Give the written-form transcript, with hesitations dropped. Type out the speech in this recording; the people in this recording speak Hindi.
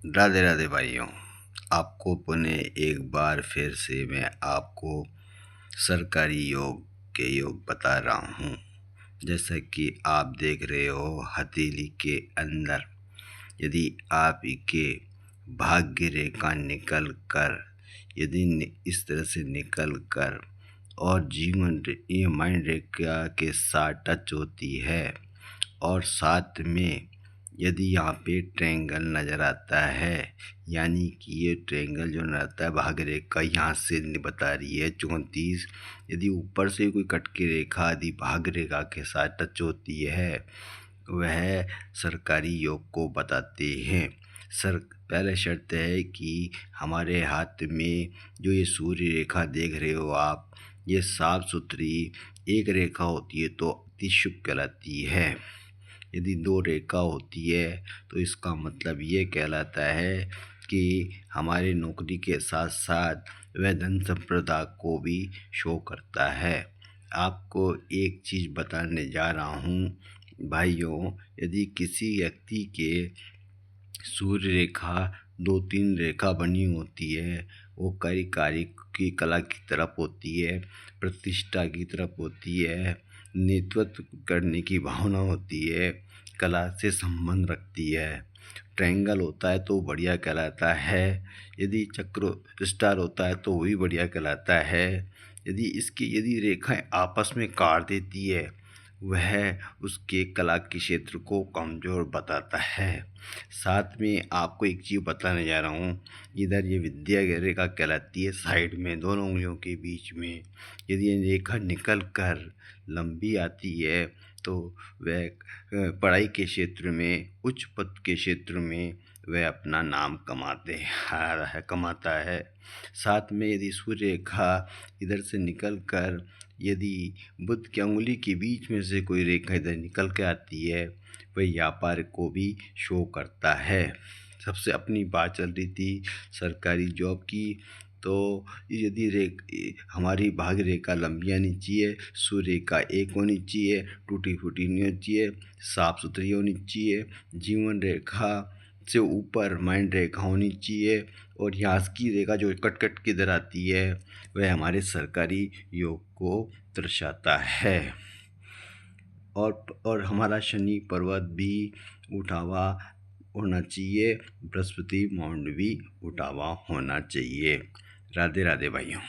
राधे राधे भाइयों। आपको पुनः एक बार फिर से मैं आपको सरकारी योग के योग बता रहा हूँ। जैसा कि आप देख रहे हो हथेली के अंदर, यदि आप के भाग्य रेखा निकल कर, यदि इस तरह से निकल कर और जीवन ये माइंड रेखा के साथ टच होती है और साथ में यदि यहाँ पे ट्रायंगल नज़र आता है, यानी कि ये ट्रायंगल जो नज़र आता है भाग्य रेखा यहाँ से बता रही है 34। यदि ऊपर से कोई कटकी रेखा यदि भाग्य रेखा के साथ टच होती है, वह सरकारी योग को बताते हैं। पहले शर्त है कि हमारे हाथ में जो ये सूर्य रेखा देख रहे हो आप, ये साफ सुथरी एक रेखा होती है तो अति शुभ कहलाती है। यदि दो रेखा होती है तो इसका मतलब ये कहलाता है कि हमारे नौकरी के साथ साथ वह धन संपदा को भी शो करता है। आपको एक चीज़ बताने जा रहा हूँ भाइयों, यदि किसी व्यक्ति के सूर्य रेखा 2-3 रेखा बनी होती है, वो कई कार्य की कला की तरफ होती है, प्रतिष्ठा की तरफ होती है, नेतृत्व करने की भावना होती है, कला से संबंध रखती है। ट्रायंगल होता है तो बढ़िया कहलाता है, यदि चक्र स्टार होता है तो वो भी बढ़िया कहलाता है। यदि रेखाएं आपस में काट देती है, वह उसके कला के क्षेत्र को कमज़ोर बताता है। साथ में आपको एक चीज़ बताने जा रहा हूँ, इधर ये विद्या रेखा कहलाती है साइड में दोनों उंगलियों के बीच में। यदि ये रेखा निकल कर लंबी आती है तो वह पढ़ाई के क्षेत्र में, उच्च पद के क्षेत्र में वह अपना नाम कमाता है। साथ में यदि सूर्य रेखा इधर से निकल कर यदि बुध की अंगुली के बीच में से कोई रेखा इधर निकल के आती है, वह व्यापार को भी शो करता है। सबसे अपनी बात चल रही थी सरकारी जॉब की, तो यदि हमारी भाग्य रेखा लंबी आनी चाहिए, सूर्य रेखा एक होनी चाहिए, टूटी फूटी नहीं होनी चाहिए, साफ सुथरी होनी चाहिए, जीवन रेखा से ऊपर माइंड रेखा होनी चाहिए, और यहाँ की रेखा जो कट कट के इधर आती है वह हमारे सरकारी योग को दर्शाता है। और हमारा शनि पर्वत भी उठावा होना चाहिए, बृहस्पति माउंट भी उठावा होना चाहिए। राधे राधे भाइयों।